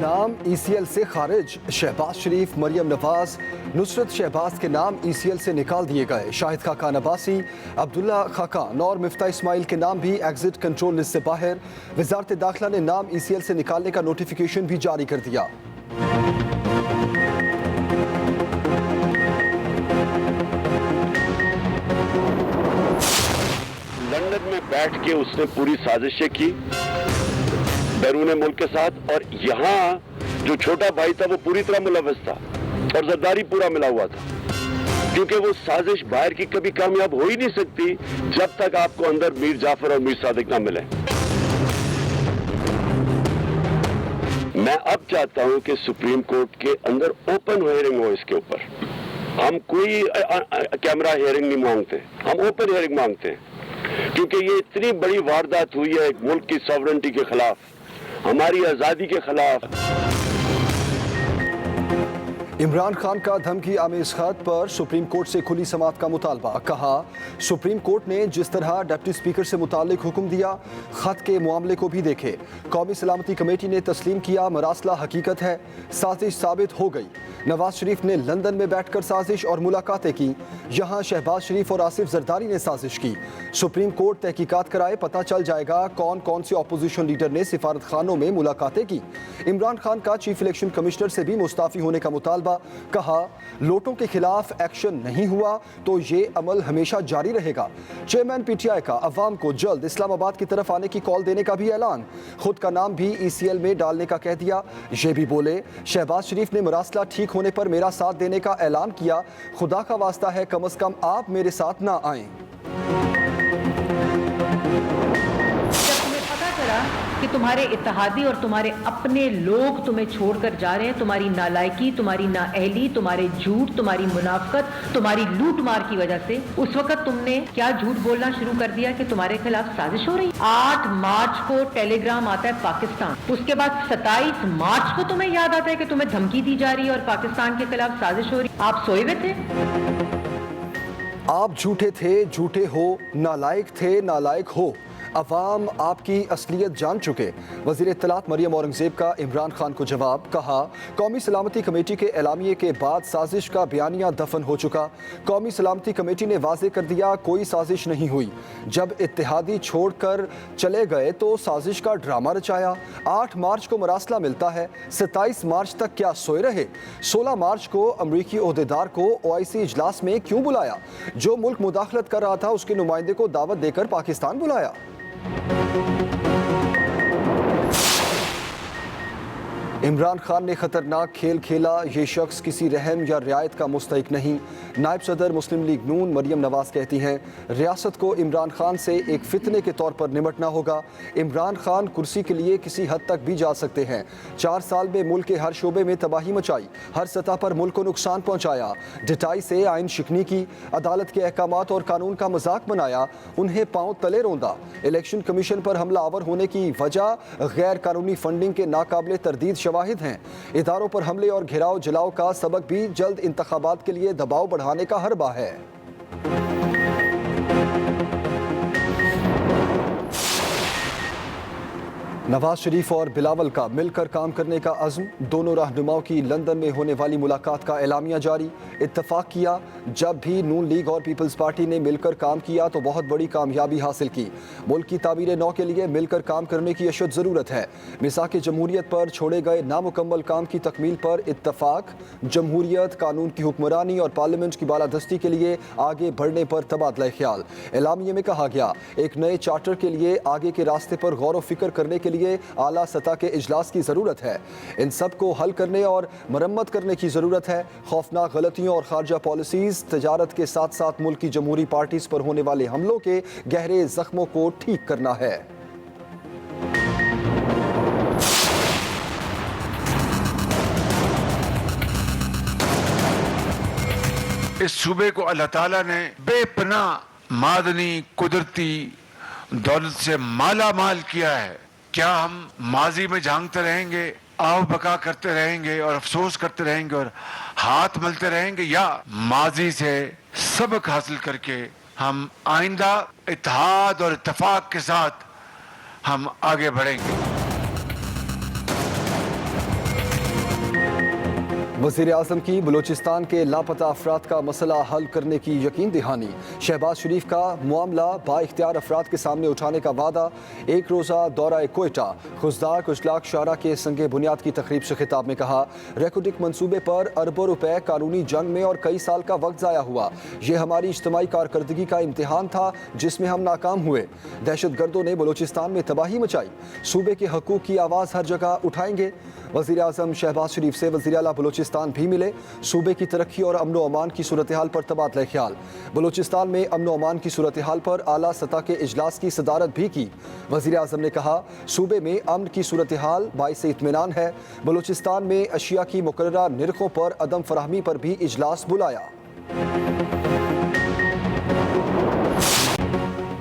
नाम ECL से खारिज। शहबाज शरीफ, मरियम नवाज, नुसरत शहबाज के नाम ECL से निकाल दिए गए। शाहिद खाकान अब्बासी, अब्दुल्ला खाकान और मिफ्ता इस्माइल के नाम भी एग्जिट कंट्रोल लिस्ट से बाहर। वजारत दाखिला ने नाम ECL से निकालने का नोटिफिकेशन भी जारी कर दिया। लंदन में बैठ के उसने पूरी साजिशें की बैरून मुल्क के साथ, और यहाँ जो छोटा भाई था वो पूरी तरह मुलव्वस था और जरदारी पूरा मिला हुआ था, क्योंकि वो साजिश बाहर की कभी कामयाब हो ही नहीं सकती जब तक आपको अंदर मीर जाफर और मीर सादिक ना मिले। मैं अब चाहता हूं कि सुप्रीम कोर्ट के अंदर ओपन हियरिंग हो इसके ऊपर। हम कोई कैमरा हियरिंग नहीं मांगते, हम ओपन हियरिंग मांगते हैं, क्योंकि ये इतनी बड़ी वारदात हुई है एक मुल्क की सॉवरेनिटी के खिलाफ, हमारी आजादी के खिलाफ। इमरान खान का धमकी आमेज खत पर सुप्रीम कोर्ट से खुली समाअत का मुतालबा। कहा, सुप्रीम कोर्ट ने जिस तरह डिप्टी स्पीकर से मुतालिक हुक्म दिया, खत के मामले को भी देखे। कौमी सलामती कमेटी ने तस्लीम किया, मरासला हकीकत है, साजिश साबित हो गई। नवाज शरीफ ने लंदन में बैठकर साजिश और मुलाकातें की। यहाँ शहबाज शरीफ और आसिफ जरदारी ने साजिश की। सुप्रीम कोर्ट तहकीकात कराए, पता चल जाएगा कौन कौन से अपोजिशन लीडर ने सिफारत खानों में मुलाकातें की। इमरान खान का चीफ इलेक्शन कमिश्नर से भी मुस्ताफी होने का मुतालबा। कहा, लोटों के खिलाफ एक्शन नहीं हुआ तो ये अमल हमेशा जारी रहेगा। चेयरमैन PTI का अवाम को जल्द इस्लामाबाद की तरफ आने की कॉल देने का भी ऐलान। खुद का नाम भी ECL में डालने का कह दिया। ये भी बोले, शहबाज शरीफ ने मरासला ठीक होने पर मेरा साथ देने का ऐलान किया। खुदा का वास्ता है कम से कम आप मेरे साथ ना आएं। कि तुम्हारे इत्तेहादी और तुम्हारे अपने लोग तुम्हें छोड़कर जा रहे हैं, तुम्हारी नालायकी, तुम्हारी नाअहली, तुम्हारे झूठ, तुम्हारी मुनाफकत, तुम्हारी लूट मार की वजह से उस वक्त तुमने क्या झूठ बोलना शुरू कर दिया कि तुम्हारे खिलाफ साजिश हो रही। 8 मार्च को टेलीग्राम आता है पाकिस्तान, उसके बाद 27 मार्च को तुम्हें याद आता है कि तुम्हें धमकी दी जा रही है और पाकिस्तान के खिलाफ साजिश हो रही। आप सोए हुए थे। आप झूठे थे, झूठे हो, नालायक थे, नालायक हो। अवाम आपकी असलियत जान चुके। वज़ीर इत्तलात मरियम औरंगज़ेब का इमरान खान को जवाब। कहा, कौमी सलामती कमेटी के एलामिये के बाद साजिश का बयानिया दफन हो चुका। कौमी सलामती कमेटी ने वाज़े कर दिया कोई साजिश नहीं हुई। जब इत्तेहादी छोड़कर चले गए तो साजिश का ड्रामा रचाया। 8 मार्च को मरासला मिलता है, 27 मार्च तक क्या सोए रहे? 16 मार्च को अमरीकी ओहदेदार को OIC इजलास में क्यों बुलाया? जो मुल्क मुदाखलत कर रहा था उसके नुमाइंदे को दावत देकर पाकिस्तान बुलाया। इमरान खान ने खतरनाक खेल खेला, ये शख्स किसी रहम या रियायत का मुस्तहिक नहीं। नायब सदर मुस्लिम लीग नून मरियम नवाज कहती हैं, रियासत को इमरान खान से एक फितने के तौर पर निमटना होगा। इमरान खान कुर्सी के लिए किसी हद तक भी जा सकते हैं। 4 साल में मुल्क के हर शोबे में तबाही मचाई, हर सतह पर मुल्क को नुकसान पहुँचाया, ढिठाई से आइन शिकनी की, अदालत के अहकामात और कानून का मजाक बनाया, उन्हें पाँव तले रौंदा। इलेक्शन कमीशन पर हमला आवर होने की वजह गैर कानूनी फंडिंग के नाकाबिले तरदीद शवाहिद हैं। इदारों पर हमले और घेराव जलाओ का सबक भी जल्द इंतखाबात के लिए दबाव बढ़ाने का हरबा है। नवाज शरीफ और बिलावल का मिलकर काम करने का अज़्म। दोनों रहनुमाओं की लंदन में होने वाली मुलाकात का एलामिया जारी। इत्तफाक किया, जब भी नून लीग और पीपल्स पार्टी ने मिलकर काम किया तो बहुत बड़ी कामयाबी हासिल की। मुल्क की तामीर नौ के लिए मिलकर काम करने की अशद ज़रूरत है। मिसाक जमहूरियत पर छोड़े गए नामुकम्मल काम की तकमील पर इत्तफाक। जमहूरियत, कानून की हुक्मरानी और पार्लियामेंट की बालादस्ती के लिए आगे बढ़ने पर तबादला ख्याल। एलामिये में कहा गया, एक नए चार्टर के लिए आगे के रास्ते पर गौर व फिक्र करने के लिए आला सतह के इजलास की जरूरत है। इन सब को हल करने और मरम्मत करने की जरूरत है। खौफनाक गलतियों और खारजा पॉलिसीज, तजारत के साथ साथ मुल्क की जमहूरी पार्टीज पर होने वाले हमलों के गहरे जख्मों को ठीक करना है। इस सूबे को अल्लाह ताला ने बेपनाह मादनी कुदरती दौलत से माला माल किया है। क्या हम माजी में झांकते रहेंगे, आओ बका करते रहेंगे और अफसोस करते रहेंगे और हाथ मलते रहेंगे, या माजी से सबक हासिल करके हम आइंदा इत्तेहाद और इत्तेफाक के साथ हम आगे बढ़ेंगे। वज़ीर आज़म की बलूचिस्तान के लापता अफराद का मसला हल करने की यकीन दहानी। शहबाज शरीफ का मामला बाइख्तियार अफराद के सामने उठाने का वादा। एक रोज़ा दौरा कोयटा खुजदार कुचलाक शारा के संगे बुनियाद की तकरीब से खिताब में कहा, रेकोडिक मनसूबे पर अरबों रुपए कानूनी जंग में और कई साल का वक्त ज़ाया हुआ। ये हमारी इज्तिमाई कारकर्दगी का इम्तिहान था जिसमें हम नाकाम हुए। दहशत गर्दों ने बलूचिस्तान में तबाही मचाई। सूबे के हकूक़ की आवाज़ हर जगह उठाएंगे। वज़ीर आज़म शहबाज शरीफ से वज़ीर आला बलूचिस्तान भी मिले। सूबे की तरक्की और अमन व अमान की सूरत हाल पर तबादला ख्याल। बलूचिस्तान में अमन व अमान की सूरत हाल पर आला सतह के इजलास की सदारत भी की। वज़ीर आज़म ने कहा, सूबे में अमन की सूरत हाल बाइस इत्मीनान है। बलूचिस्तान में अशिया की मुकर्ररा निर्खों पर अदम फराहमी पर भी इजलास बुलाया।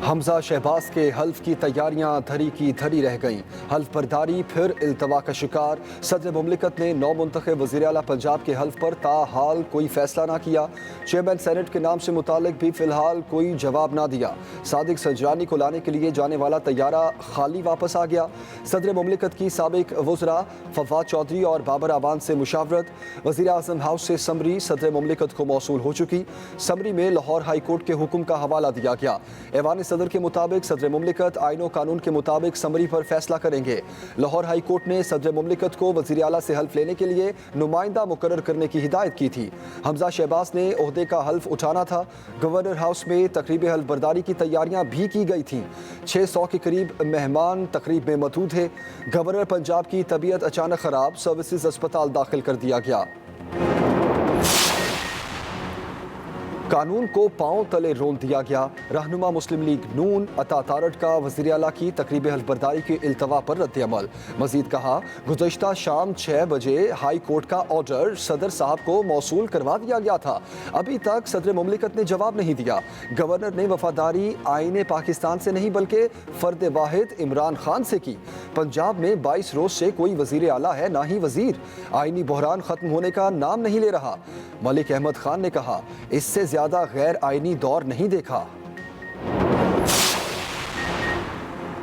हमजा शहबाज के हल्फ की तैयारियां धरी की धरी रह गईं। हल्फ बर्दारी फिर इल्तवा का शिकार। सदर मुमलिकत ने नौ मुंतखब वज़ीर आला पंजाब के हल्फ पर ताहाल कोई फैसला ना किया। चेयरमैन सेनेट के नाम से मुतालिक भी फिलहाल कोई जवाब ना दिया। सादिक सजरानी को लाने के लिए जाने वाला तैयारा खाली वापस आ गया। सदर मुमलिकत की साबिक वज़रा फवाद चौधरी और बाबर आवान से मुशावरत। वज़ीर आज़म हाउस से समरी सदर मुमलिकत को मौसूल हो चुकी। समरी में लाहौर हाई कोर्ट के हुक्म का हवाला दिया गया। ऐवान सदर के मुताबिक सदर मुमलिकत आईन व कानून के मुताबिक समरी पर फैसला करेंगे। लाहौर हाई कोर्ट ने सदर मुमलिकत को वज़ीर आला से हल्फ लेने के लिए नुमाइंदा मुकर्रर करने की हिदायत की थी। हमजा शहबाज ने ओहदे का हल्फ उठाना था। गवर्नर हाउस में तकरीब हल्फ बर्दारी की तैयारियां भी की गई थीं। 600 के करीब मेहमान तकरीब में मौजूद थे। गवर्नर पंजाब की तबीयत अचानक खराब, सर्विसेज अस्पताल दाखिल कर दिया गया। कानून को पांव तले रोल दिया गया। रहनुमा मुस्लिम लीग नून अता तारड़ का वज़ीर आला की तकरीब हल्फ बर्दारी के इल्तवा पर रद्द अमल। मजीद कहा, गुज़श्ता शाम 6 बजे हाई कोर्ट का ऑर्डर सदर साहब को मौसूल करवा दिया गया था। अभी तक सदर मुमलिकत ने जवाब नहीं दिया। गवर्नर ने वफादारी आईने पाकिस्तान से नहीं बल्कि फ़र्द वाहिद इमरान खान से की। पंजाब में 22 रोज़ से कोई वज़ीर आला है ना ही वज़ीर। आईनी बहरान ख़त्म होने का नाम नहीं ले रहा। मलिक अहमद खान ने कहा, इससे ज़्यादा गैर आईनी दौर नहीं देखा।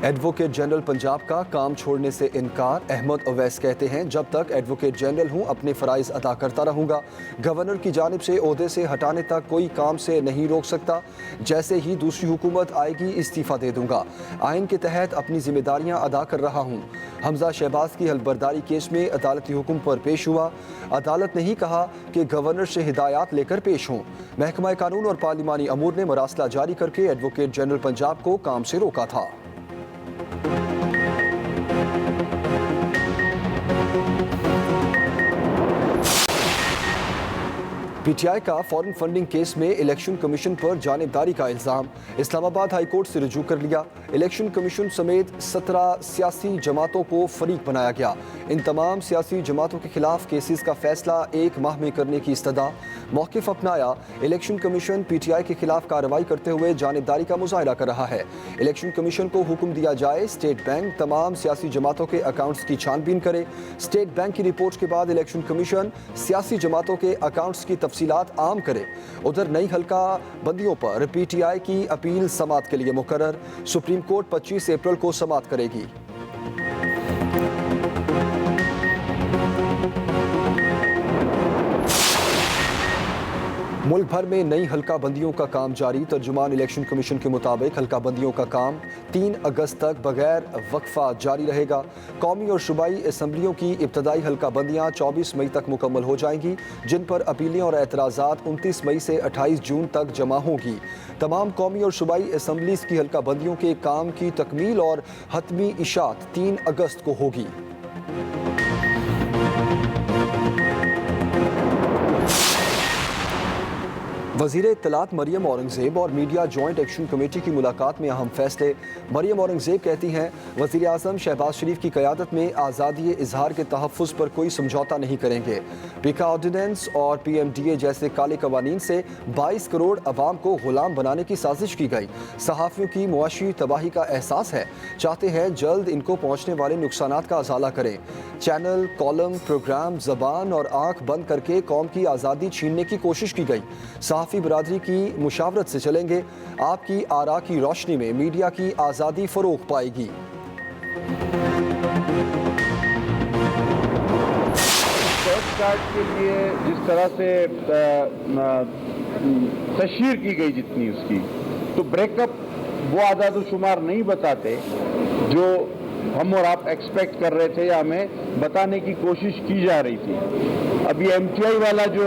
एडवोकेट जनरल पंजाब का काम छोड़ने से इनकार। अहमद अवैस कहते हैं, जब तक एडवोकेट जनरल हूं अपने फ़राइज़ अदा करता रहूंगा। गवर्नर की जानिब से ओहदे से हटाने तक कोई काम से नहीं रोक सकता। जैसे ही दूसरी हुकूमत आएगी इस्तीफ़ा दे दूंगा। आइन के तहत अपनी जिम्मेदारियां अदा कर रहा हूं। हमजा शहबाज की हल्फ बर्दारी केस में अदालती हुक्म पर पेश हुआ। अदालत ने ही कहा कि गवर्नर से हिदायत लेकर पेश हों। महकमा कानून और पार्लिमानी अमूर ने मरासला जारी करके एडवोकेट जनरल पंजाब को काम से रोका था। पीटीआई का फॉरेन फंडिंग केस में इलेक्शन कमीशन पर जानिबदारी का इल्ज़ाम। इस्लामाबाद हाई कोर्ट से रुजू कर लिया। इलेक्शन कमीशन समेत 17 सियासी जमातों को फरीक बनाया गया। इन तमाम सियासी जमातों के खिलाफ केसेस का फैसला 1 माह में करने की इस्तदा। मौक़िफ़ अपनाया। इलेक्शन कमीशन पीटीआई के खिलाफ कार्रवाई करते हुए जानिबदारी का मुजाहरा कर रहा है। इलेक्शन कमीशन को हुक्म दिया जाए स्टेट बैंक तमाम सियासी जमातों के अकाउंट्स की छानबीन करे। स्टेट बैंक की रिपोर्ट के बाद इलेक्शन कमीशन सियासी जमातों के अकाउंट्स की तफसीलात आम करे। उधर नई हल्का बंदियों पर पीटीआई की अपील समात के लिए मुकर्रर। सुप्रीम कोर्ट 25 अप्रैल को समात करेगी। मुल्क भर में नई हल्का बंदियों का काम जारी। तर्जुमान इलेक्शन कमीशन के मुताबिक हल्का बंदियों का काम 3 अगस्त तक बगैर वक्फा जारी रहेगा। कौमी और सूबाई असम्बलियों की इब्तदाई हल्का बंदियाँ 24 मई तक मुकम्मल हो जाएंगी, जिन पर अपीलें और एतराज़ात 29 मई से 28 जून तक जमा होंगी। तमाम कौमी और सूबाई असम्बलीज़ की हल्का बंदियों के काम की तकमील और हतमी इशात 3 अगस्त को होगी। वज़ीर इत्तलात मरियम औरंगज़ेब और मीडिया जॉइंट एक्शन कमेटी की मुलाकात में अहम फैसले। मरियम औरंगज़ेब कहती हैं, वज़ीर आज़म शहबाज शरीफ की क़यादत में आज़ादी इजहार के तहफ़्फ़ुज़ पर कोई समझौता नहीं करेंगे। पिका ऑर्डिनेंस और PMDA जैसे काले कवानीन से 22 करोड़ अवाम को ग़ुलाम बनाने की साजिश की गई। सहाफ़ियों की मुआशी तबाही का एहसास है। चाहते हैं जल्द इनको पहुँचने वाले नुकसानात का अज़ाला करें। चैनल, कॉलम, प्रोग्राम, ज़बान और आँख बंद करके कौम की आज़ादी छीनने की कोशिश की गई। सहाफ़ी बरादरी की मुशावरत से चलेंगे। आपकी आरा की रोशनी में मीडिया की आज़ादी फ़रोग़ पाएगी। कार्ड के लिए जिस तरह से तशहीर की गई जितनी उसकी, तो ब्रेकअप वो आदाद-ओ-शुमार नहीं बताते जो हम और आप एक्सपेक्ट कर रहे थे या हमें बताने की कोशिश की जा रही थी। अभी एमटीआई वाला जो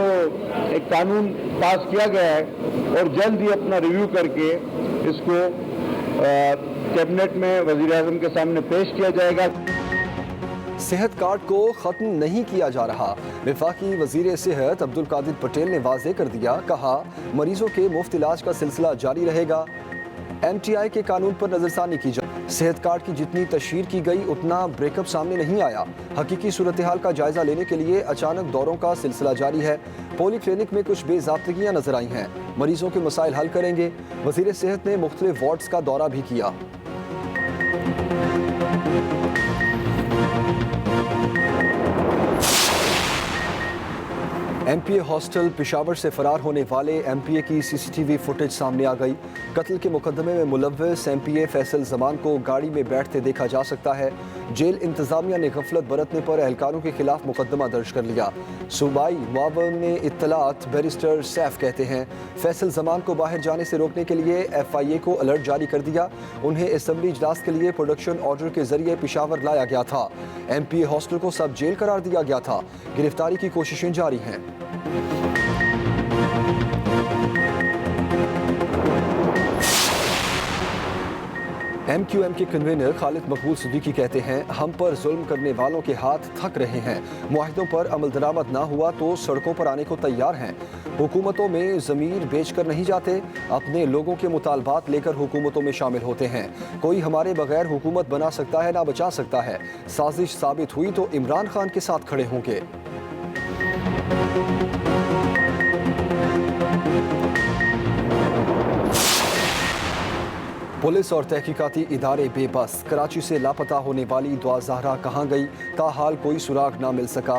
एक कानून पास किया गया है और जल्द ही अपना रिव्यू करके इसको कैबिनेट में वज़ीर-ए-आज़म के सामने पेश किया जाएगा। सेहत कार्ड को खत्म नहीं किया जा रहा। वफाकी वजीर सेहत अब्दुल कादिर पटेल ने वाजे कर दिया, कहा मरीजों के मुफ्त इलाज का सिलसिला जारी रहेगा। एमटीआई के कानून पर नजरसानी की जाए। सेहत कार्ड की जितनी तशहीर की गई उतना ब्रेकअप सामने नहीं आया। हकीकी सूरत हाल का जायजा लेने के लिए अचानक दौरों का सिलसिला जारी है। पोली क्लिनिक में कुछ बेज़ाब्तगियां नजर आई हैं। मरीजों के मसाइल हल करेंगे। वजीर सेहत ने मुख्तलिफ वार्ड्स का दौरा भी किया। एमपीए हॉस्टल पेशावर से फरार होने वाले एमपीए की सीसीटीवी फुटेज सामने आ गई। कत्ल के मुकदमे में मुलव्वस एमपीए फैसल जमान को गाड़ी में बैठते देखा जा सकता है। जेल इंतजामिया ने गफलत बरतने पर एहलकारों के खिलाफ मुकदमा दर्ज कर लिया। सूबाई मुआवन ने इत्तलात बैरिस्टर सैफ कहते हैं, फैसल जमान को बाहर जाने से रोकने के लिए FIA को अलर्ट जारी कर दिया। उन्हें असम्बली इजलास के लिए प्रोडक्शन ऑर्डर के जरिए पेशावर लाया गया था। एमपीए हॉस्टल को सब जेल करार दिया गया था। गिरफ्तारी की कोशिशें जारी हैं। MQM के कन्वीनर खालिद मकबूल सिद्दीकी कहते हैं, हम पर जुल्म करने वालों के हाथ थक रहे हैं। मुआहिदों पर अमल दरामद ना हुआ तो सड़कों पर आने को तैयार हैं। हुकूमतों में ज़मीर बेचकर नहीं जाते, अपने लोगों के मुतालबात लेकर हुकूमतों में शामिल होते हैं। कोई हमारे बगैर हुकूमत बना सकता है ना बचा सकता है। साजिश साबित हुई तो इमरान खान के साथ खड़े होंगे। पुलिस और तहकीकाती इदारे बेबस। कराची से लापता होने वाली दुआ ज़हरा कहाँ गई, ताहाल कोई सुराग ना मिल सका।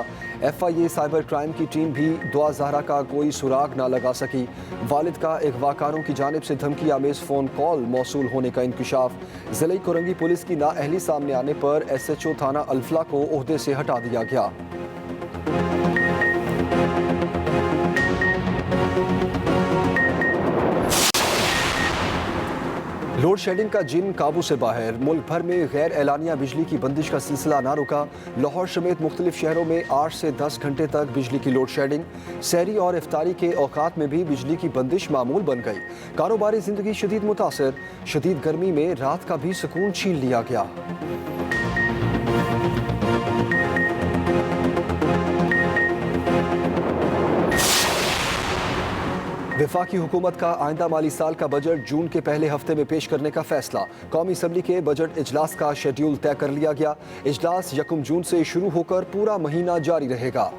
FIA साइबर क्राइम की टीम भी दुआ ज़हरा का कोई सुराग ना लगा सकी। वालिद का अगवाकारों की जानिब से धमकी आमेज फ़ोन कॉल मौसूल होने का इंकशाफ। ज़िले कोरंगी पुलिस की नाअहली सामने आने पर SHO थाना अल्फला को ओहदे से हटा दिया गया। लोड शेडिंग का जिन काबू से बाहर। मुल्क भर में गैर एलानिया बिजली की बंदिश का सिलसिला ना रुका। लाहौर समेत मुख्तलिफ शहरों में 8 से 10 घंटे तक बिजली की लोड शेडिंग। सहरी और इफ्तारी के औकात में भी बिजली की बंदिश मामूल बन गई। कारोबारी जिंदगी शदीद मुतासर। शदीद गर्मी में रात का भी सुकून छीन लिया गया। वफाकी हुकूमत का आइंदा माली साल का बजट जून के पहले हफ्ते में पेश करने का फैसला। कौमी असम्बली के बजट इजलास का शेड्यूल तय कर लिया गया। इजलास 1 जून से शुरू होकर पूरा महीना जारी रहेगा।